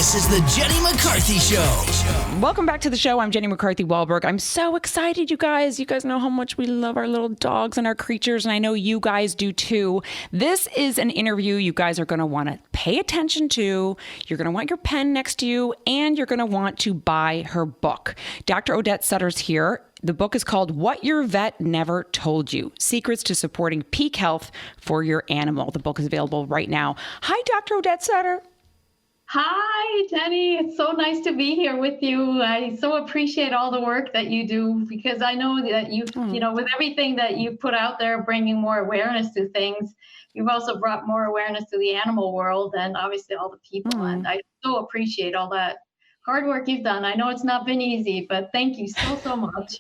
This is the Jenny McCarthy Show. Welcome back to the show. I'm Jenny McCarthy-Wahlberg. I'm so excited, you guys. You guys know how much we love our little dogs and our creatures, and I know you guys do too. This is an interview you guys are going to want to pay attention to. You're going to want your pen next to you, and you're going to want to buy her book. Dr. Odette Suter's here. The book is called What Your Vet Never Told You, Secrets to Supporting Peak Health for Your Animal. The book is available right now. Hi, Dr. Odette Suter. Hi, Jenny. It's so nice to be here with you. I so appreciate all the work that you do, because I know that with everything that you put out there, bringing more awareness to things, you've also brought more awareness to the animal world and obviously all the people. And I so appreciate all that hard work you've done. I know it's not been easy, but thank you so much.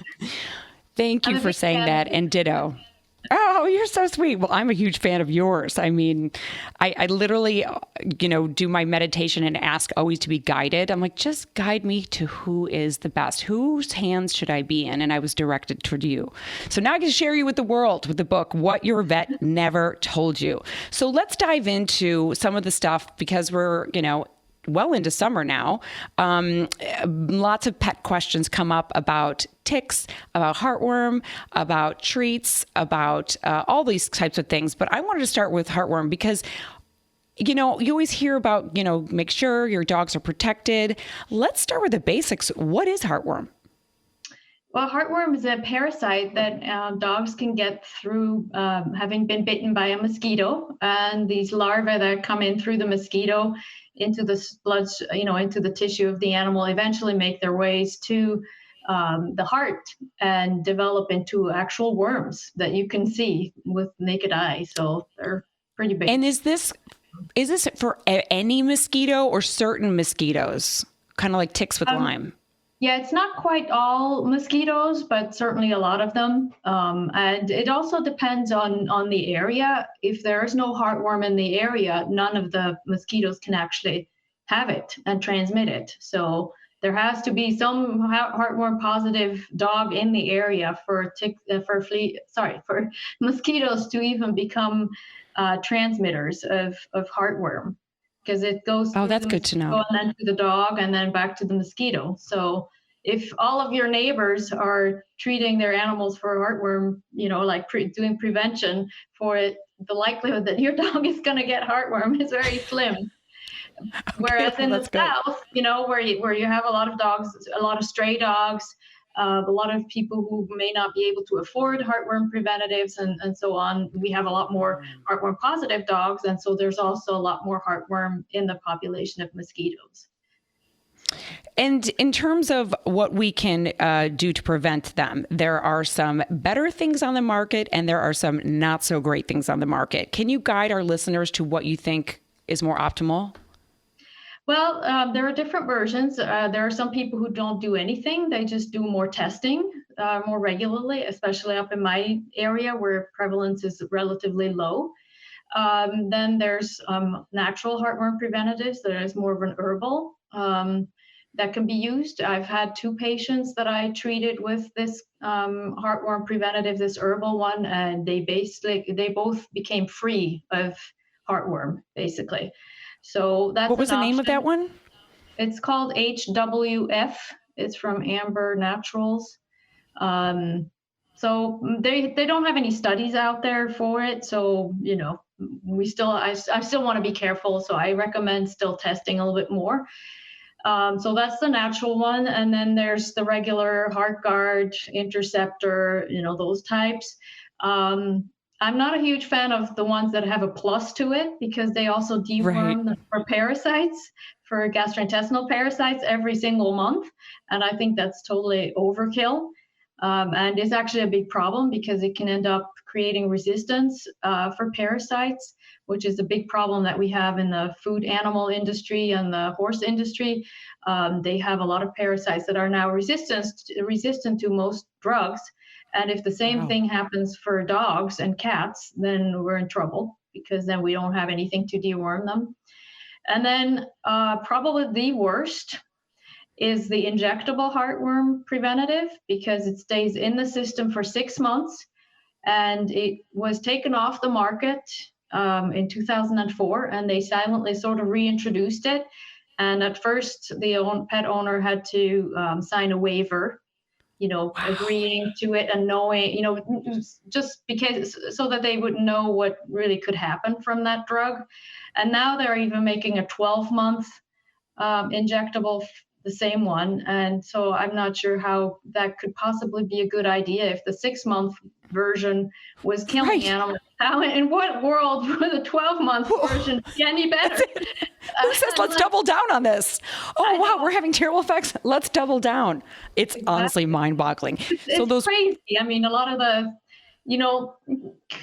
Thank you for saying that, and ditto. Oh, you're so sweet. Well, I'm a huge fan of yours. I mean, I literally, do my meditation and ask always to be guided. I'm like, just guide me to who is the best. Whose hands should I be in? And I was directed toward you. So now I can share you with the world with the book, What Your Vet Never Told You. So let's dive into some of the stuff, because we're, well into summer now. Lots of pet questions come up about ticks, about heartworm, about treats, about all these types of things. But I wanted to start with heartworm because, you always hear about, make sure your dogs are protected. Let's start with the basics. What is heartworm? Well, heartworm is a parasite that dogs can get through having been bitten by a mosquito. And these larvae that come in through the mosquito into the blood, into the tissue of the animal, eventually make their ways to the heart and develop into actual worms that you can see with naked eye. So they're pretty big. And is this for any mosquito or certain mosquitoes? Kind of like ticks with Lyme? Yeah, it's not quite all mosquitoes, but certainly a lot of them. And it also depends on the area. If there is no heartworm in the area, none of the mosquitoes can actually have it and transmit it. So there has to be some heartworm positive dog in the area for mosquitoes to even become transmitters of heartworm. Because it goes through that's good to know. And then to the dog and then back to the mosquito. So if all of your neighbors are treating their animals for heartworm, doing prevention for it, the likelihood that your dog is going to get heartworm is very slim. Whereas in the South, where you have a lot of dogs, a lot of stray dogs, a lot of people who may not be able to afford heartworm preventatives and so on. We have a lot more heartworm positive dogs. And so there's also a lot more heartworm in the population of mosquitoes. And in terms of what we can do to prevent them, there are some better things on the market and there are some not so great things on the market. Can you guide our listeners to what you think is more optimal? Well, there are different versions. There are some people who don't do anything. They just do more testing more regularly, especially up in my area where prevalence is relatively low. Then there's natural heartworm preventatives that is more of an herbal that can be used. I've had 2 patients that I treated with this heartworm preventative, this herbal one, and they both became free of heartworm, basically. So that's what was the name of that one? It's called HWF. It's from Amber Naturals. So they don't have any studies out there for it. So I still want to be careful. So I recommend still testing a little bit more. So that's the natural one, and then there's the regular HeartGuard, Interceptor, those types. I'm not a huge fan of the ones that have a plus to it because they also deworm for parasites, for gastrointestinal parasites every single month. And I think that's totally overkill. And it's actually a big problem because it can end up creating resistance for parasites, which is a big problem that we have in the food animal industry and the horse industry. They have a lot of parasites that are now resistant to most drugs. And if the same thing happens for dogs and cats, then we're in trouble because then we don't have anything to deworm them. And then probably the worst is the injectable heartworm preventative because it stays in the system for 6 months. And it was taken off the market in 2004, and they silently sort of reintroduced it. And at first, the pet owner had to sign a waiver, agreeing to it and knowing, just because so that they would know what really could happen from that drug. And now they're even making a 12-month injectable, the same one. And so I'm not sure how that could possibly be a good idea if the 6-month version was killing animals. How, in what world would the 12-month version be any better? Who says let's double down on this? Oh, wow, we're having terrible effects. Let's double down. It's honestly mind-boggling. It's crazy. I mean, a lot of the,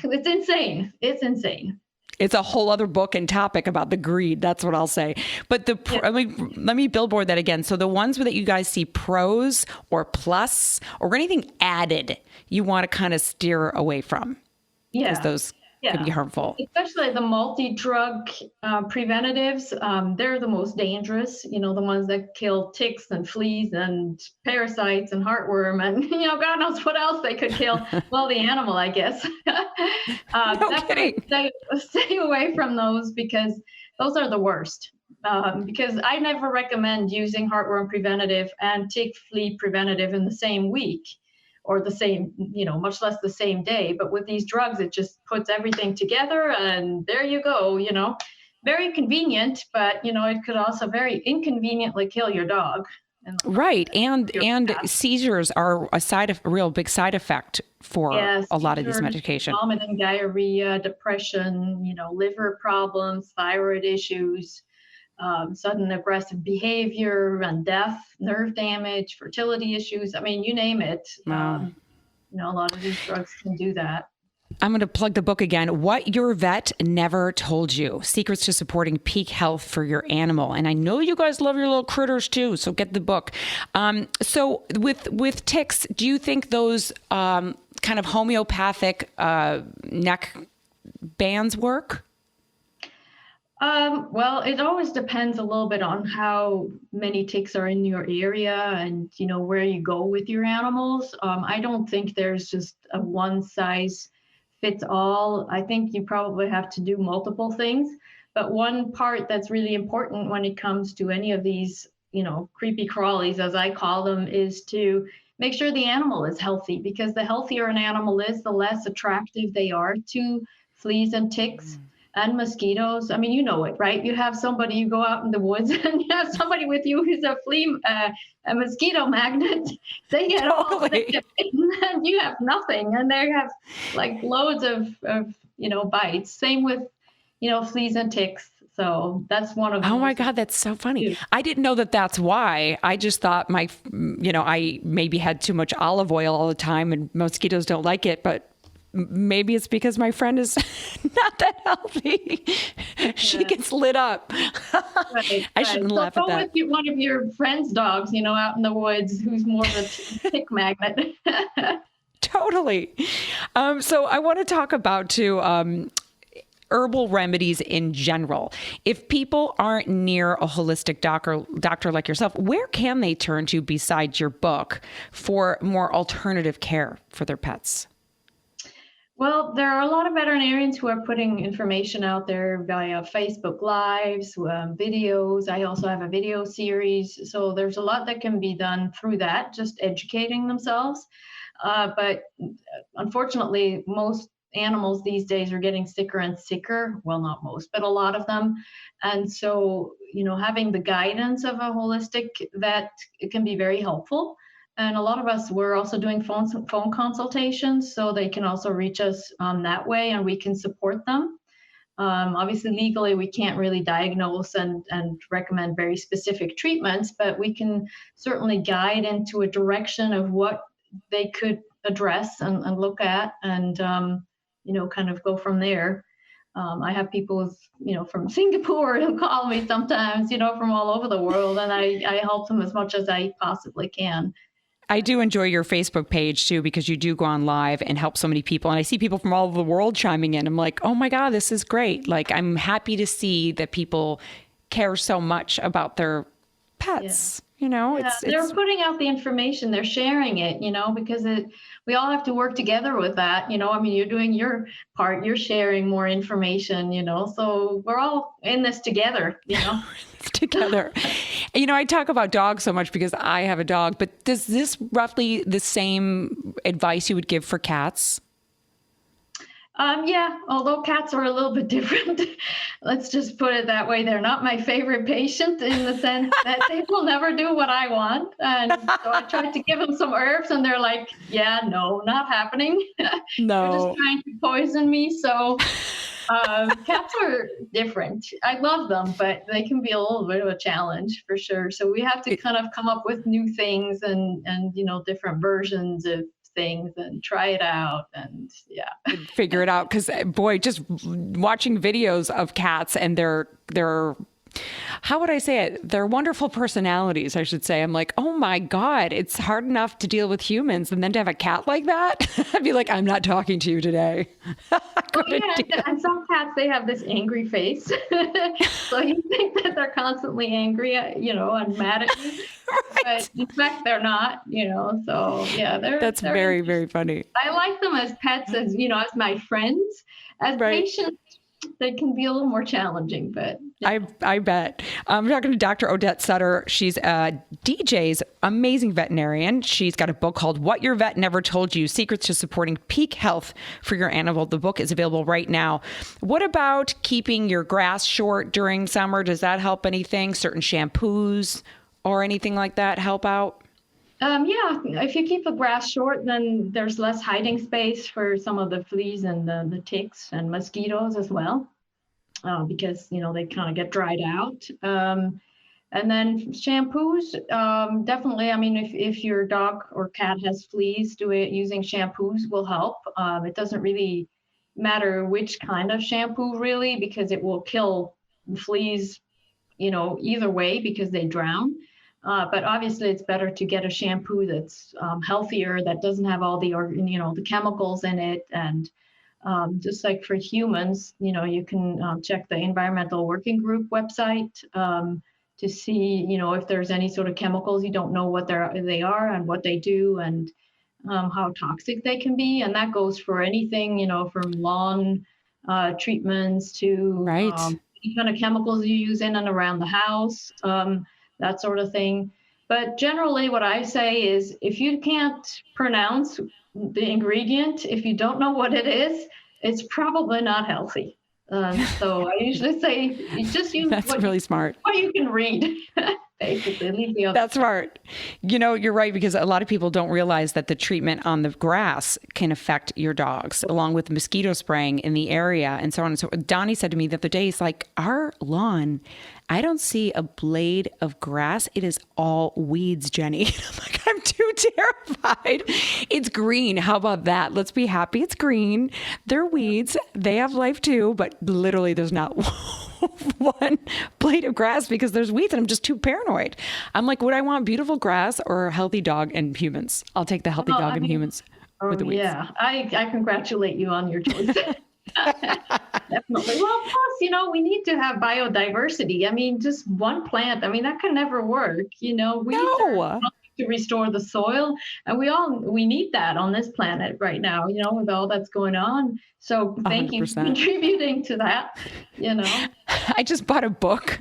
it's insane. It's insane. It's a whole other book and topic about the greed. That's what I'll say. But let me billboard that again. So the ones that you guys see pros or plus or anything added, you want to kind of steer away from. Yeah. Because those can be harmful. Especially the multi-drug preventatives. They're the most dangerous, the ones that kill ticks and fleas and parasites and heartworm and, God knows what else they could kill. Well, the animal, I guess. No kidding. Stay away from those because those are the worst. Because I never recommend using heartworm preventative and tick flea preventative in the same week. Or the same, much less the same day. But with these drugs, it just puts everything together and there you go, very convenient, but, it could also very inconveniently kill your dog. Right. And seizures are a real big side effect for a lot of these medications. Vomiting, diarrhea, depression, liver problems, thyroid issues. Sudden aggressive behavior and death, nerve damage, fertility issues. I mean, you name it. Wow. A lot of these drugs can do that. I'm going to plug the book again. What Your Vet Never Told You. Secrets to Supporting Peak Health for Your Animal. And I know you guys love your little critters too, so get the book. So with ticks, do you think those kind of homeopathic neck bands work? Well, it always depends a little bit on how many ticks are in your area and, where you go with your animals. I don't think there's just a one size fits all. I think you probably have to do multiple things. But one part that's really important when it comes to any of these, creepy crawlies, as I call them, is to make sure the animal is healthy, because the healthier an animal is, the less attractive they are to fleas and ticks. And mosquitoes. I mean, you know it, right? You have somebody, you go out in the woods and you have somebody with you who's a mosquito magnet. They get all, they get bitten and you have nothing. And they have like loads of bites. Same with, fleas and ticks. So that's one of them. Oh my God, that's so funny. I didn't know that that's why. I just thought I maybe had too much olive oil all the time and mosquitoes don't like it, but maybe it's because my friend is not that healthy. She gets lit up. Right, I shouldn't laugh at that. Go with one of your friend's dogs, out in the woods, who's more of a tick magnet. Totally. So I want to talk about herbal remedies in general. If people aren't near a holistic doctor like yourself, where can they turn to besides your book for more alternative care for their pets? Well, there are a lot of veterinarians who are putting information out there via Facebook Lives, videos. I also have a video series. So there's a lot that can be done through that, just educating themselves. But unfortunately, most animals these days are getting sicker and sicker. Well, not most, but a lot of them. And so, having the guidance of a holistic vet, it can be very helpful. And a lot of us, we're also doing phone consultations, so they can also reach us that way, and we can support them. Obviously, legally, we can't really diagnose and recommend very specific treatments, but we can certainly guide into a direction of what they could address and look at and, kind of go from there. I have people, from Singapore who call me sometimes, from all over the world, and I help them as much as I possibly can. I do enjoy your Facebook page too, because you do go on live and help so many people. And I see people from all over the world chiming in. I'm like, oh my God, this is great. Like, I'm happy to see that people care so much about their pets. You know, they're putting out the information, they're sharing it, because we all have to work together with that. I mean, you're doing your part, you're sharing more information, so we're all in this together, together. I talk about dogs so much because I have a dog, but does this roughly the same advice you would give for cats? Yeah, although cats are a little bit different. Let's just put it that way. They're not my favorite patient in the sense that they will never do what I want. And so I tried to give them some herbs and they're like, yeah, no, not happening. No. They're just trying to poison me. So cats are different. I love them, but they can be a little bit of a challenge for sure. So we have to kind of come up with new things and different versions of things and try it out and figure it out. Because boy, just watching videos of cats and their how would I say it? Their wonderful personalities, I should say. I'm like, oh my God, it's hard enough to deal with humans. And then to have a cat like that, I'd be like, I'm not talking to you today. And some cats, they have this angry face. So you think that they're constantly angry, and mad at you. Right. But in fact, they're not, so That's very, very funny. I like them as pets, as my friends. As patients, they can be a little more challenging, but I bet. I'm talking to Dr. Odette Suter. She's DJ's amazing veterinarian. She's got a book called What Your Vet Never Told You, Secrets to Supporting Peak Health for Your Animal. The book is available right now. What about keeping your grass short during summer? Does that help anything? Certain shampoos or anything like that help out? If you keep the grass short, then there's less hiding space for some of the fleas and the ticks and mosquitoes as well, because, they kind of get dried out. And then shampoos, definitely, I mean, if your dog or cat has fleas, using shampoos will help. It doesn't really matter which kind of shampoo, really, because it will kill fleas, either way, because they drown. But obviously, it's better to get a shampoo that's healthier, that doesn't have all the chemicals in it. And just like for humans, you can check the Environmental Working Group website to see, if there's any sort of chemicals. You don't know what they are and what they do and how toxic they can be. And that goes for anything, from lawn treatments to any kind of chemicals you use in and around the house. That sort of thing. But generally what I say is if you can't pronounce the ingredient, if you don't know what it is, it's probably not healthy. So I usually say you just use really smart. What you can read. Basically, leave the other. That's smart. You're right, because a lot of people don't realize that the treatment on the grass can affect your dogs, along with mosquito spraying in the area and so on and so on. Donnie said to me the other day, he's like, our lawn, I don't see a blade of grass. It is all weeds, Jenny. I'm like, I'm too terrified. It's green. How about that? Let's be happy. It's green. They're weeds. They have life too, but literally there's not one blade of grass because there's weeds and I'm just too paranoid. I'm like, would I want beautiful grass or a healthy dog and humans? I'll take the healthy dog and humans with the weeds. Yeah, I congratulate you on your choice. Definitely. Well, plus, we need to have biodiversity. I mean, just one plant, that can never work. We need to restore the soil, and we need that on this planet right now, with all that's going on. So thank 100%. You for contributing to that, I just bought a book.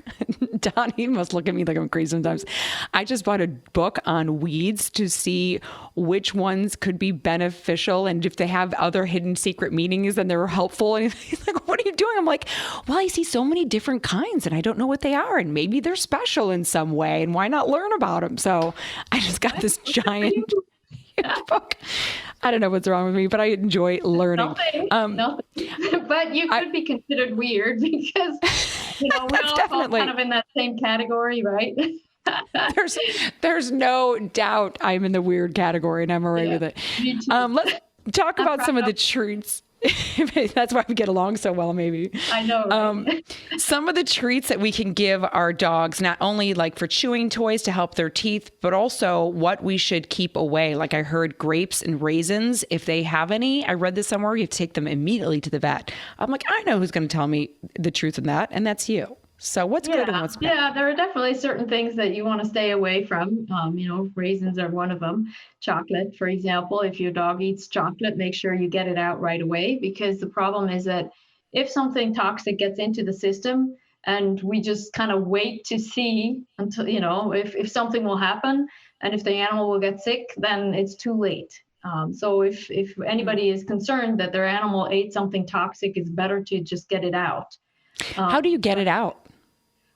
Donnie must look at me like I'm crazy sometimes. I just bought a book on weeds to see which ones could be beneficial and if they have other hidden secret meanings and they're helpful. And he's like, what are you doing? I'm like, well, I see so many different kinds and I don't know what they are. And maybe they're special in some way. And why not learn about them? So I just got this giant book. I don't know what's wrong with me, but I enjoy learning. Nothing. But you could be considered weird because, we're all kind of in that same category, right? There's no doubt I'm in the weird category and I'm all right with it. Let's talk about some of the treats. That's why we get along so well, maybe. I know. Right? Some of the treats that we can give our dogs, not only like for chewing toys to help their teeth, but also what we should keep away. Like I heard grapes and raisins, if they have any. I read this somewhere, you have to take them immediately to the vet. I'm like, I know who's going to tell me the truth in that, and that's you. So what's good and what's bad? Yeah, there are definitely certain things that you want to stay away from. Raisins are one of them. Chocolate, for example, if your dog eats chocolate, make sure you get it out right away, because the problem is that if something toxic gets into the system and we just kind of wait to see until, if something will happen and if the animal will get sick, then it's too late. So if anybody is concerned that their animal ate something toxic, it's better to just get it out. How do you get it out?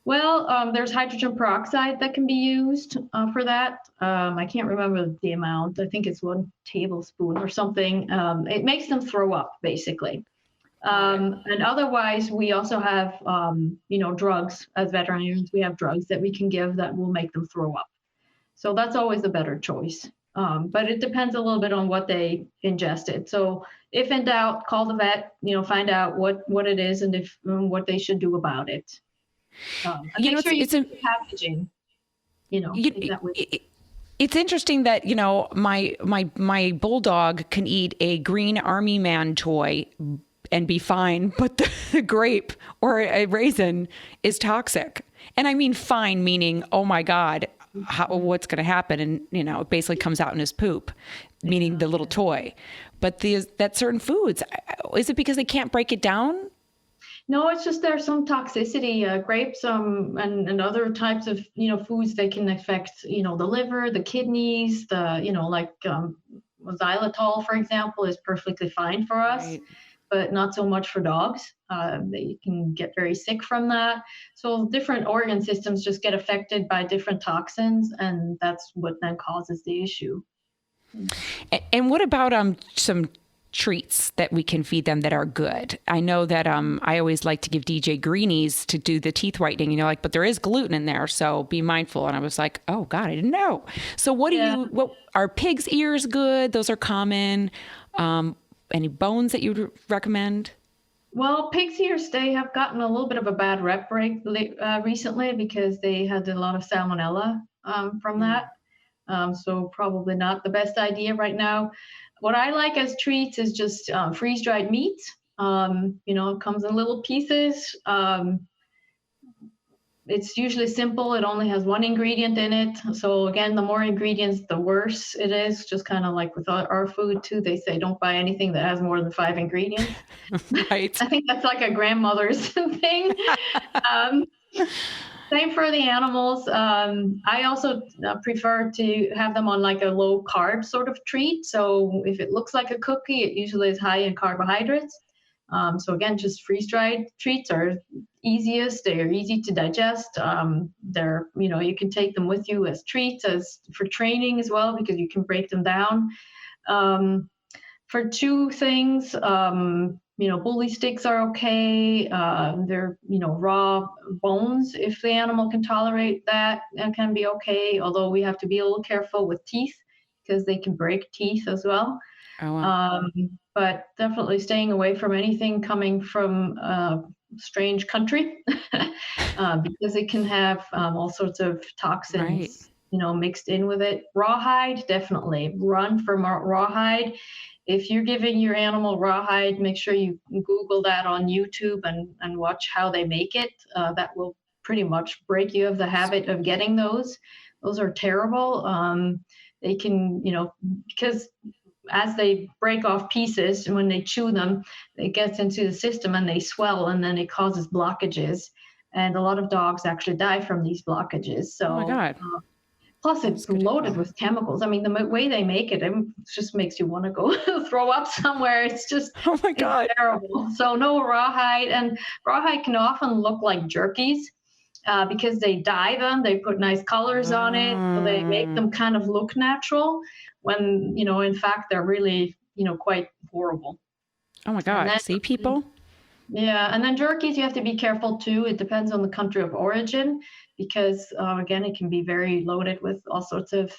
Well, there's hydrogen peroxide that can be used for that. I can't remember the amount. I think it's 1 tablespoon or something. It makes them throw up, basically. And otherwise, we also have, drugs. As veterinarians, we have drugs that we can give that will make them throw up. So that's always a better choice. But it depends a little bit on what they ingested. So if in doubt, call the vet, find out what it is and what they should do about it. Make sure it's packaging, It's interesting that, my bulldog can eat a green army man toy and be fine, but the grape or a raisin is toxic. And I mean fine, meaning, oh my God, what's going to happen? And, it basically comes out in his poop, meaning the little toy. But that certain foods, is it because they can't break it down? No, it's just there's some toxicity. Grapes and other types of foods, they can affect the liver, the kidneys, xylitol, for example, is perfectly fine for us. Right. But not so much for dogs. They can get very sick from that. So different organ systems just get affected by different toxins, and that's what then causes the issue. And what about some treats that we can feed them that are good? I know that I always like to give DJ greenies to do the teeth whitening, but there is gluten in there, so be mindful. And I was like, oh God, I didn't know. So what are pig's ears good? Those are common. Any bones that you'd recommend? Well, pig's ears, they have gotten a little bit of a bad rep recently because they had a lot of salmonella from that. So probably not the best idea right now. What I like as treats is just freeze-dried meat. It comes in little pieces. It's usually simple. It only has 1 ingredient in it. So again, the more ingredients, the worse it is. Just kind of like with our food too. They say don't buy anything that has more than 5 ingredients. Right. I think that's like a grandmother's thing. Same for the animals. I also prefer to have them on like a low carb sort of treat. So if it looks like a cookie, it usually is high in carbohydrates. So again, just freeze-dried treats are easiest. They're easy to digest. They're, you can take them with you as treats, as for training as well, because you can break them down. For chew things, bully sticks are okay. They're, raw bones. If the animal can tolerate that, that can be okay. Although we have to be a little careful with teeth because they can break teeth as well. Oh, wow. But definitely staying away from anything coming from a strange country because it can have all sorts of toxins, right, mixed in with it. Rawhide, definitely run from rawhide. If you're giving your animal rawhide, make sure you Google that on YouTube and watch how they make it. That will pretty much break you of the habit of getting those. Those are terrible. They can, because as they break off pieces, when they chew them, it gets into the system and they swell, and then it causes blockages. And a lot of dogs actually die from these blockages. So, oh my God. Plus, it's loaded with chemicals. I mean, the way they make it, it just makes you want to go throw up somewhere. It's just, oh my God, it's terrible. So no rawhide. And rawhide can often look like jerkies because they dye them. They put nice colors on it. So they make them kind of look natural when, in fact, they're really, quite horrible. Oh my God. See, people? Yeah. And then jerkies, you have to be careful too. It depends on the country of origin because, again, it can be very loaded with all sorts of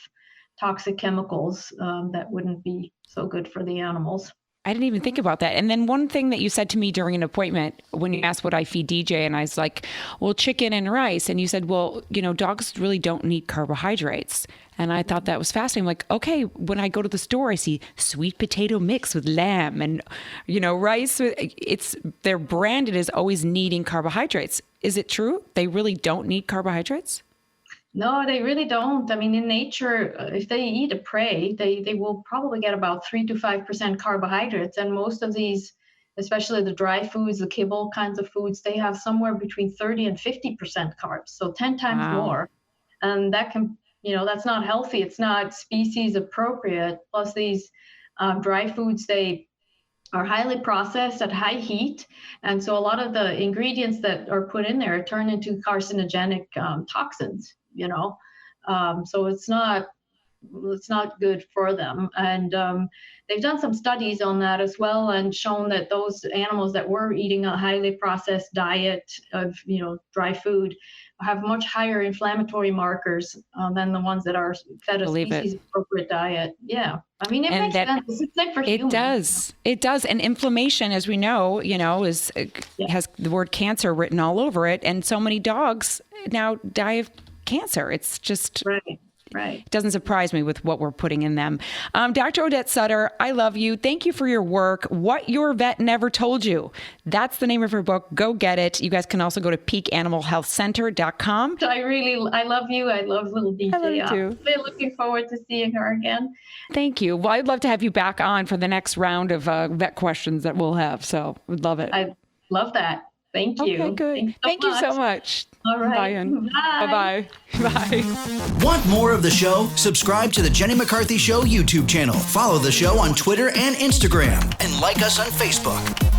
toxic chemicals that wouldn't be so good for the animals. I didn't even think about that. And then one thing that you said to me during an appointment when you asked what I feed DJ, and I was like, well, chicken and rice. And you said, well, dogs really don't need carbohydrates. And I thought that was fascinating. I'm like, okay, when I go to the store, I see sweet potato mix with lamb and, rice. They're branded as always needing carbohydrates. Is it true? They really don't need carbohydrates? No, they really don't. I mean, in nature, if they eat a prey, they will probably get about 3 to 5% carbohydrates. And most of these, especially the dry foods, the kibble kinds of foods, they have somewhere between 30 and 50% carbs, so 10 times more. And that can, that's not healthy. It's not species appropriate. Plus these dry foods, they are highly processed at high heat. And so a lot of the ingredients that are put in there turn into carcinogenic toxins, so it's not good for them. And they've done some studies on that as well and shown that those animals that were eating a highly processed diet of, dry food have much higher inflammatory markers than the ones that are fed a species appropriate diet. Yeah. I mean, it makes sense. It's the same for humans. It does. It does. And inflammation, as we know, has the word cancer written all over it. And so many dogs now die of cancer. It's just... Right. It doesn't surprise me with what we're putting in them. Dr. Odette Suter, I love you. Thank you for your work. What Your Vet Never Told You. That's the name of her book. Go get it. You guys can also go to peakanimalhealthcenter.com. I love you. I love little DJ. I love you too. I'm really looking forward to seeing her again. Thank you. Well, I'd love to have you back on for the next round of vet questions that we'll have. So we'd love it. I love that. Thank you. Okay, good. Thank you so much. All right. Bye. Bye. Want more of the show? Subscribe to the Jenny McCarthy Show YouTube channel. Follow the show on Twitter and Instagram. And like us on Facebook.